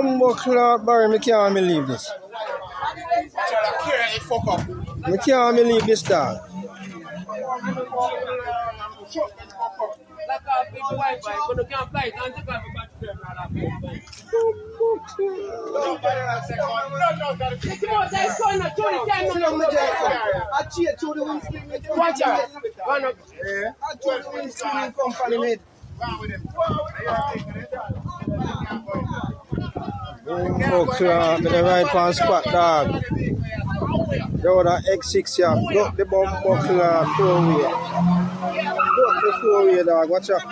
Bumbo clock, Barry, I can't believe this. I can't believe this, dog. Bumbo clock, the right on spot, dog. Yo, that X6 here, got the bumbo clock 4-way. Got the 4-way, dog. Watch out.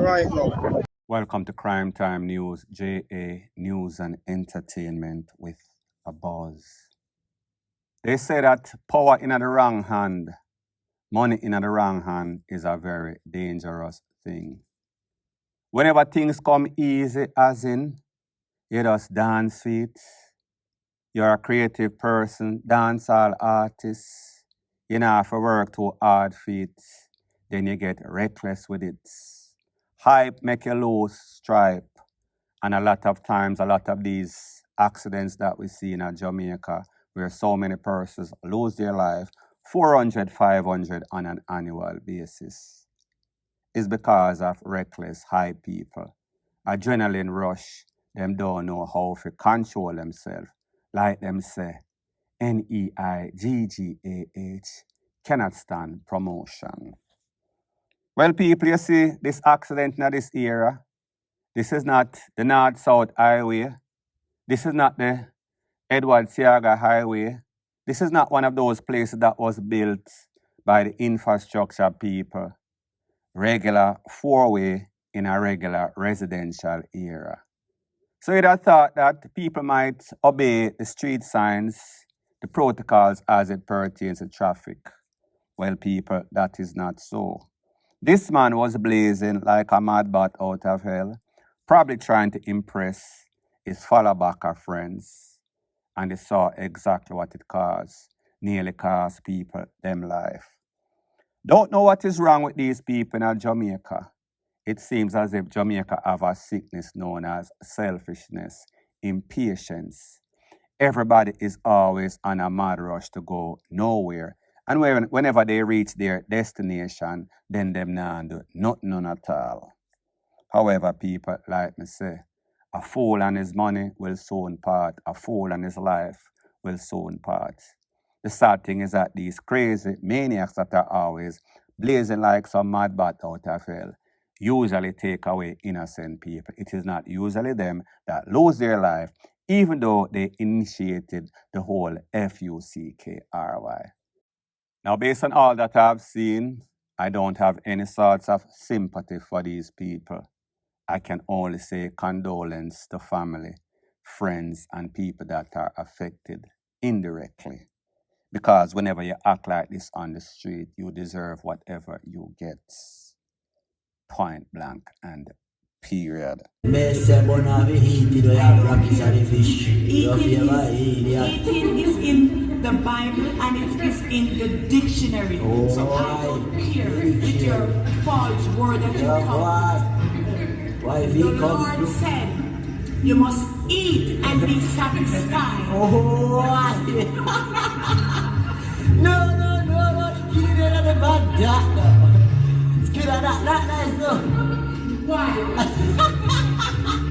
Right now. Welcome to Crime Time News, JA News and Entertainment with a buzz. They say that power in the wrong hand, money in the wrong hand is a very dangerous thing. Whenever things come easy, as in, you just dance feet, you're a creative person, dancehall artist, you know, have to work too hard feet, then you get reckless with it. Hype make you lose stripe. And a lot of times, a lot of these accidents that we see in Jamaica, where so many persons lose their life, 400, 500 on an annual basis, is because of reckless high people. Adrenaline rush, them don't know how to control themselves. Like them say, NEIGGAH cannot stand promotion. Well, people, you see, this accident in this era, this is not the North-South Highway. This is not the Edward Seaga Highway. This is not one of those places that was built by the infrastructure people. Regular 4-way in a regular residential area. So you'd have thought that people might obey the street signs, the protocols as it pertains to traffic. Well, people, that is not so. This man was blazing like a mad bat out of hell, probably trying to impress his follow-backer friends. And they saw exactly what it caused. Nearly cost people them life. Don't know what is wrong with these people in Jamaica. It seems as if Jamaica have a sickness known as selfishness, impatience. Everybody is always on a mad rush to go nowhere. And whenever they reach their destination, then them not do nothing at all. However, people, like me say, a fool and his money will soon part. A fool and his life will soon part. The sad thing is that these crazy maniacs that are always blazing like some mad bat out of hell usually take away innocent people. It is not usually them that lose their life, even though they initiated the whole FUCKRY. Now, based on all that I've seen, I don't have any sorts of sympathy for these people. I can only say condolence to family, friends, and people that are affected indirectly. Because whenever you act like this on the street, you deserve whatever you get. Point blank and period. Eating is in the Bible and it is in the dictionary. So I don't care with your false word that you come. The Lord said, you must eat and be satisfied. No, why?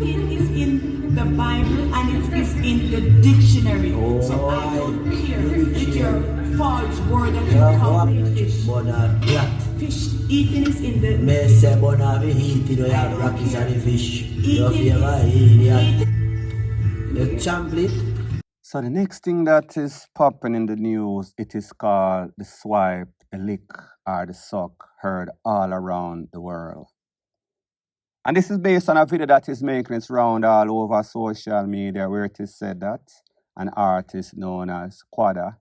It is in the Bible and it is in the dictionary. So I don't care with your false word that you call me fish. Fish eating is in the So the next thing that is popping in the news, it is called the swipe, the lick, or the suck, heard all around the world. And this is based on a video that is making its round all over social media, where it is said that an artist known as QUADA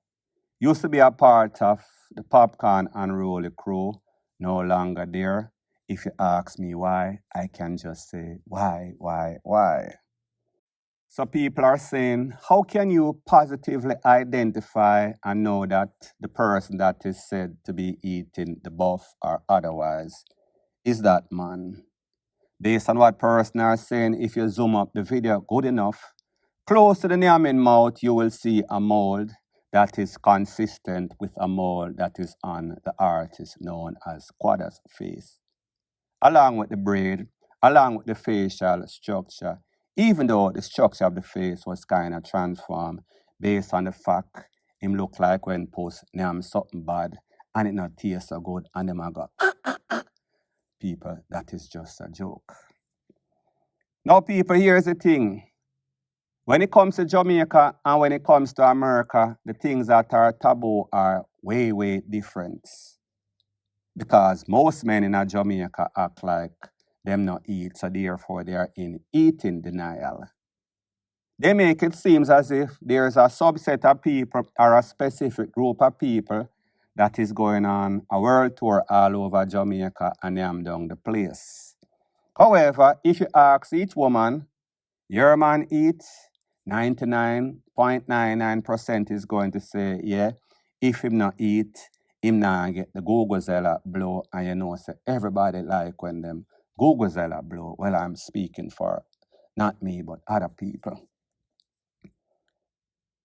used to be a part of the Popcorn and Rolly crew, no longer there. If you ask me why, I can just say, why? So people are saying, how can you positively identify and know that the person that is said to be eating the buff or otherwise is that man. Based on what person are saying, if you zoom up the video good enough, close to the Nyamin mouth, you will see a mold that is consistent with a mold that is on the artist known as QUADA'S face. Along with the braid, along with the facial structure, even though the structure of the face was kind of transformed based on the fact him look like when post Nyam something bad and it not taste so good and them a go people, that is just a joke. Now people, here's the thing. When it comes to Jamaica and when it comes to America, the things that are taboo are way, way different. Because most men in Jamaica act like them not eat, so therefore they are in eating denial. They make it seem as if there's a subset of people or a specific group of people that is going on a world tour all over Jamaica and yam down the place. However, if you ask each woman, your man eats, 99.99% is going to say, yeah, if him not eat, him not get the Guguzela blow, and you know, say everybody like when them Guguzela blow. Well, I'm speaking for not me, but other people.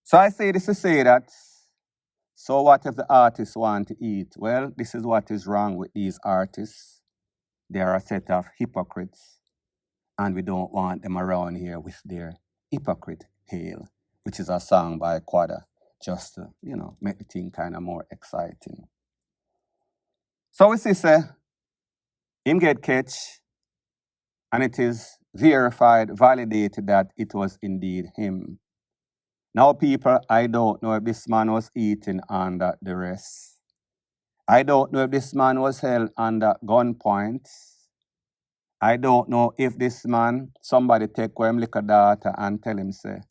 So I say this to say that, so what if the artists want to eat? Well, this is what is wrong with these artists. They are a set of hypocrites, and we don't want them around here with their hypocrite hail, which is a song by QUADA, just to, make the thing kind of more exciting. So we see, say, him get catch, and it is verified, validated that it was indeed him. Now, people, I don't know if this man was eating under duress. I don't know if this man was held under gunpoint. I don't know if this man, somebody take him liquor daughter and tell him, say,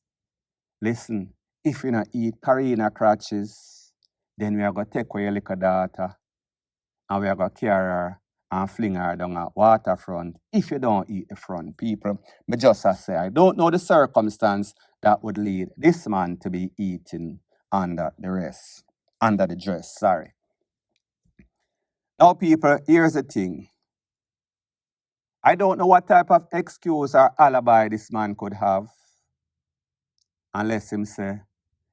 listen, if you not eat Karina crutches, then we are going to take away your liquor daughter and we are going to carry her and fling her down at waterfront if you don't eat the front. People, but just as say, I don't know the circumstance that would lead this man to be eating under the dress. Now, people, here's the thing. I don't know what type of excuse or alibi this man could have, unless him say,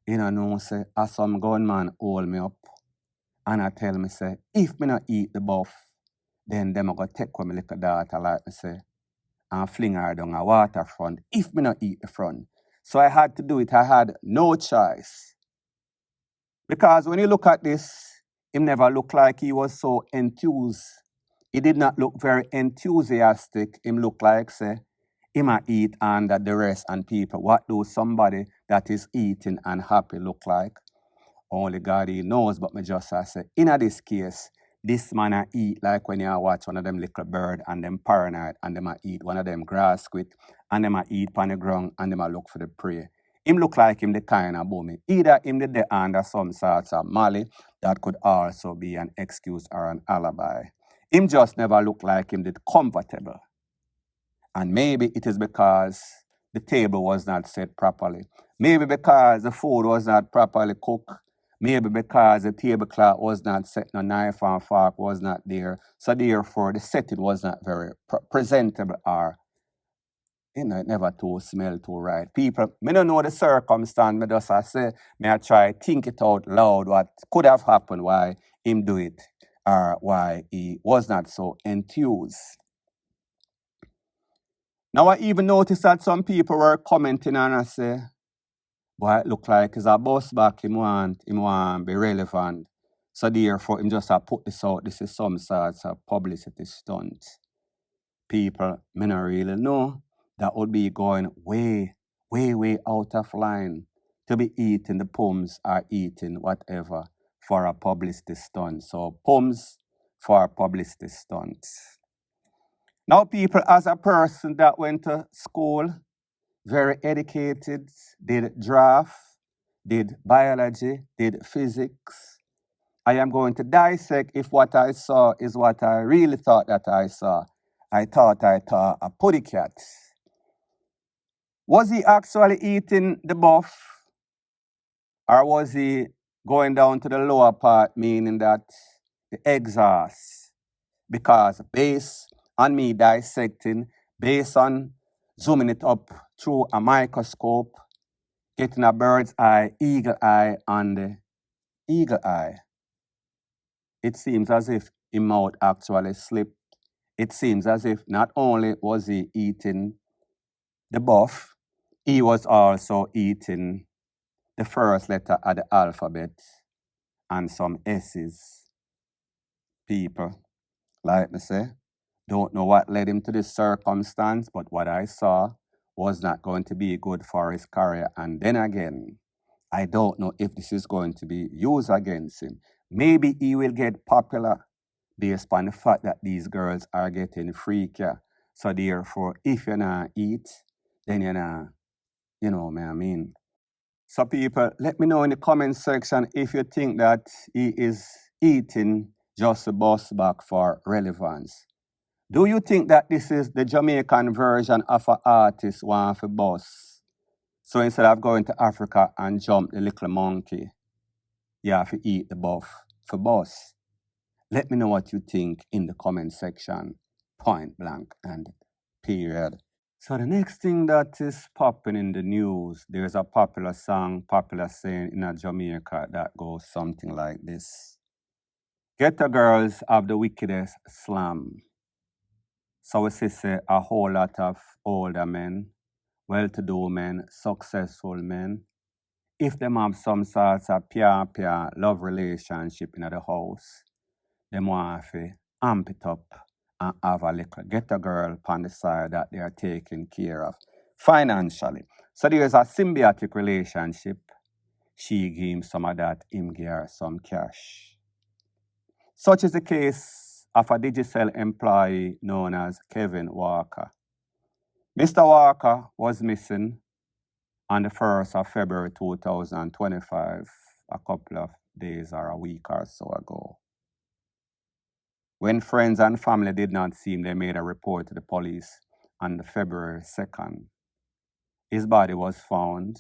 say, as some gunman hold me up, and I tell me, say, if me not eat the buff, then them are going to take with me little daughter, like me say, and fling her down a waterfront, if me not eat the front. So I had to do it. I had no choice. Because when you look at this, him never looked like he was so enthused. He did not look very enthusiastic. Him look like, say, him a eat under the rest and people. What do somebody that is eating and happy look like? Only God he knows, but me just say, in this case, this man a eat like when you watch one of them little bird and them paranoid and them a eat one of them grass squid and them a eat on the ground and them a look for the prey. Him look like him the kind of bummy. Either him the under some sorts of mali that could also be an excuse or an alibi. Him just never look like him did comfortable. And maybe it is because the table was not set properly. Maybe because the food was not properly cooked. Maybe because the tablecloth was not set, no knife and fork was not there. So therefore, the setting was not very presentable or, it never too smell too right. People, me don't know the circumstance, me just say, me I try think it out loud what could have happened, why him do it, or why he was not so enthused. Now I even noticed that some people were commenting and I say, boy, it look like it's a bus back, him want be relevant. So therefore, him just put this out. This is some sorts of publicity stunt. People, me not really know. That would be going way, way, way out of line to be eating the pums or eating whatever for a publicity stunt. So pums for a publicity stunt. Now, people, as a person that went to school, very educated, did draft, did biology, did physics, I am going to dissect if what I saw is what I really thought that I saw. I thought a putty cat. Was he actually eating the buff? Or was he going down to the lower part, meaning that the exhaust? Because based and me dissecting based on zooming it up through a microscope, getting a bird's eye, eagle eye, and the eagle eye. It seems as if his mouth actually slipped. It seems as if not only was he eating the buff, he was also eating the first letter of the alphabet and some S's. People, like me say, don't know what led him to this circumstance, but what I saw was not going to be good for his career. And then again, I don't know if this is going to be used against him. Maybe he will get popular based on the fact that these girls are getting freakier. So therefore, if you not eat, then you not, you know what I mean. So people, let me know in the comment section if you think that he is eating just to bust back for relevance. Do you think that this is the Jamaican version of an artist want to bust? So instead of going to Africa and jump the little monkey, you have to eat the buff for bust. Let me know what you think in the comment section, point blank and period. So the next thing that is popping in the news, there's a popular song, popular saying in Jamaica that goes something like this. Ghetto girls have the wickedest slam. So we say a whole lot of older men, well-to-do men, successful men, if them have some sort of pure love relationship in the house, them want to amp it up and have a little ghetto girl on the side that they are taking care of financially. So there's a symbiotic relationship. She give him some of that, him give her some cash. Such is the case of a Digicel employee known as Kevin Walker. Mr. Walker was missing on the 1st of February 2025, a couple of days or a week or so ago. When friends and family did not see him, they made a report to the police on the February 2nd. His body was found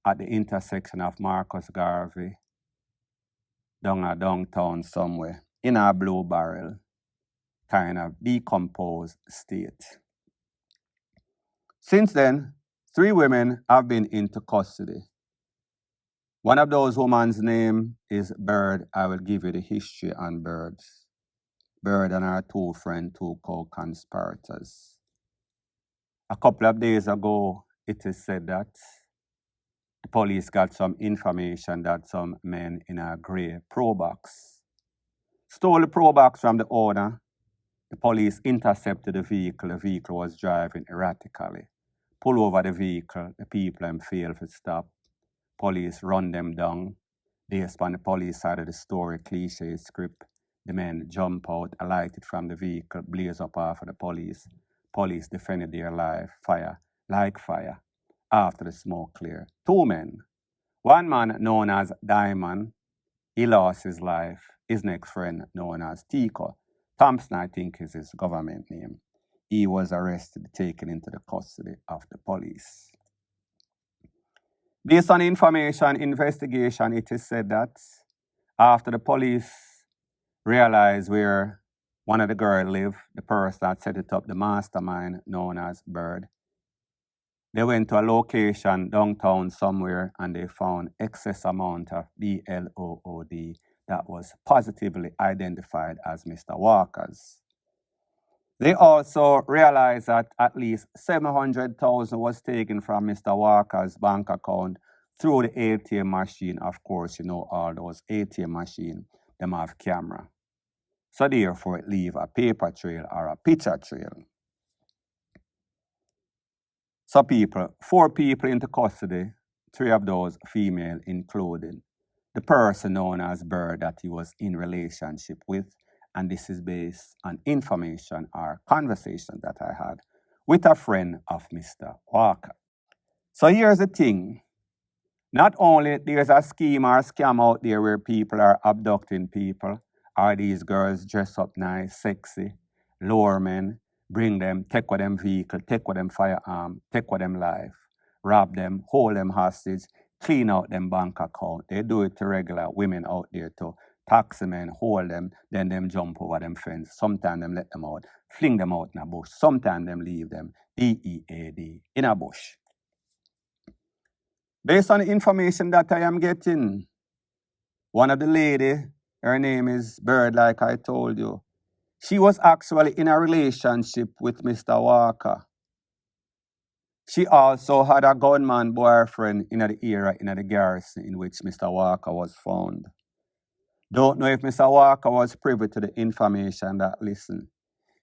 at the intersection of Marcus Garvey, downtown somewhere, in a blue barrel, kind of decomposed state. Since then, 3 women have been into custody. One of those women's name is Bird. I will give you the history on Bird. Bird and her 2 friends, 2 co-conspirators. A couple of days ago, it is said that the police got some information that some men in a grey pro box stole the pro box from the owner. The police intercepted the vehicle. The vehicle was driving erratically. Pull over the vehicle. The people failed to stop. Police run them down. Based on the police side of the story, cliche script, the men jump out, alighted from the vehicle, blaze up after the police. Police defended their life, fire, like fire. After the smoke cleared, 2 men. One man known as Diamond, he lost his life. His next friend known as Tico. Thompson, I think, is his government name. He was arrested, taken into the custody of the police. Based on information, investigation, it is said that after the police realized where one of the girls lived, the person that set it up, the mastermind known as Bird, they went to a location downtown somewhere and they found excess amount of BLOOD that was positively identified as Mr. Walker's. They also realized that at least $700,000 was taken from Mr. Walker's bank account through the ATM machine. Of course, you know all those ATM machines, them have camera. So therefore, it leave a paper trail or a picture trail. So 4 people into custody, 3 of those female, including the person known as Bird that he was in relationship with. And this is based on information or conversation that I had with a friend of Mr. Walker. So here's the thing. Not only there's a scheme or scam out there where people are abducting people, or these girls dress up nice, sexy, lure men, bring them, take with them vehicle, take with them firearm, take with them life, rob them, hold them hostage, clean out them bank account. They do it to regular women out there too, taxi men, hold them, then them jump over them fence. Sometimes them let them out, fling them out in a bush. Sometimes them leave them, DEAD, in a bush. Based on the information that I am getting, one of the lady, her name is Bird, like I told you, she was actually in a relationship with Mr. Walker. She also had a gunman boyfriend in the era, in the garrison in which Mr. Walker was found. Don't know if Mr. Walker was privy to the information that, listen,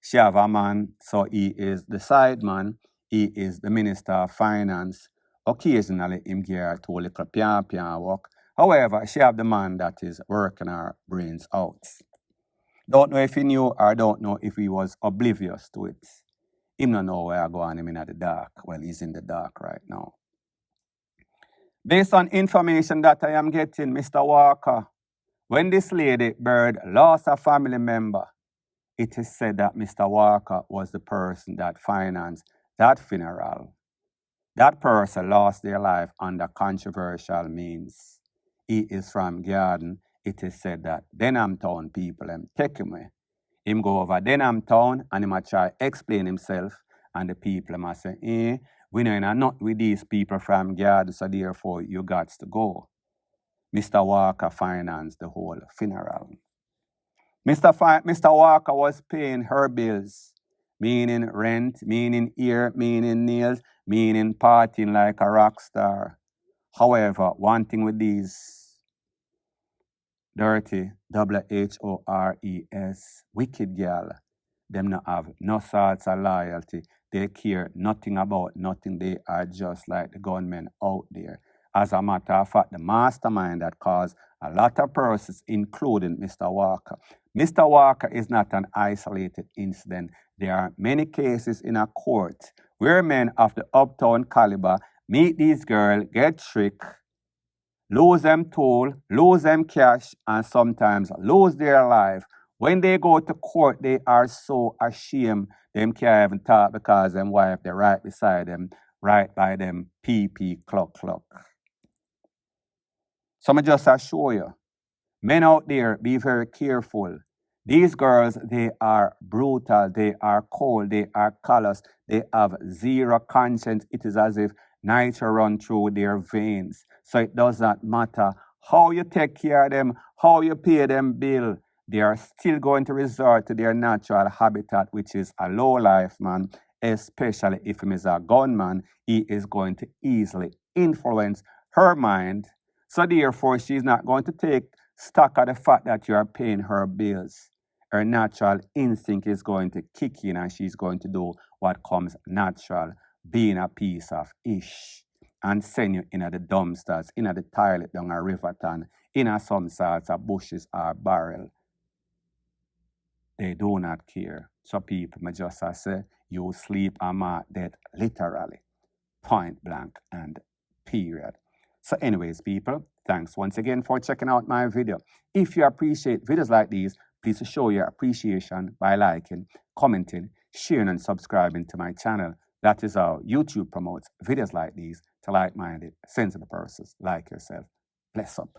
she have a man, so he is the side man, he is the Minister of Finance. Occasionally, him give her to a little pian work. However, she have the man that is working her brains out. Don't know if he knew or don't know if he was oblivious to it. Him don't know where I go on him in the dark. Well, he's in the dark right now. Based on information that I am getting, Mr. Walker, when this lady, Bird, lost a family member, it is said that Mr. Walker was the person that financed that funeral. That person lost their life under controversial means. He is from Garden. It is said that Denham Town people take him away. Him go over Denham Town and him a try explain himself, and the people must say, we know you're not with these people from Garden, so therefore you got to go. Mr. Walker financed the whole funeral. Mr. Walker was paying her bills, meaning rent, meaning ear, meaning nails, meaning partying like a rock star. However, one thing with these dirty, WHORES, wicked girl, them not have no sorts of loyalty. They care nothing about nothing. They are just like the gunmen out there. As a matter of fact, the mastermind that caused a lot of persons, including Mr. Walker. Mr. Walker is not an isolated incident. There are many cases in a court where men of the uptown caliber meet these girls, get tricked, lose them tool, lose them cash, and sometimes lose their life. When they go to court, they are so ashamed. Them can't even talk because them wife, they're right beside them, right by them, PP, clock. So I just assure you, men out there, be very careful. These girls, they are brutal, they are cold, they are callous, they have zero conscience. It is as if nitro run through their veins. So it does not matter how you take care of them, how you pay them bill. They are still going to resort to their natural habitat, which is a low life man, especially if he is a gunman. He is going to easily influence her mind. So therefore, she's not going to take stock of the fact that you are paying her bills. Her natural instinct is going to kick in and she's going to do what comes natural, being a piece of ish, and send you in the dumpsters, in the toilet down a riverton, in some sorts of bushes or barrel. They do not care. So people may just say, you sleep and my death, literally, point blank and period. So anyways, people, thanks once again for checking out my video. If you appreciate videos like these, please show your appreciation by liking, commenting, sharing, and subscribing to my channel. That is how YouTube promotes videos like these to like-minded, sensible persons like yourself. Bless up.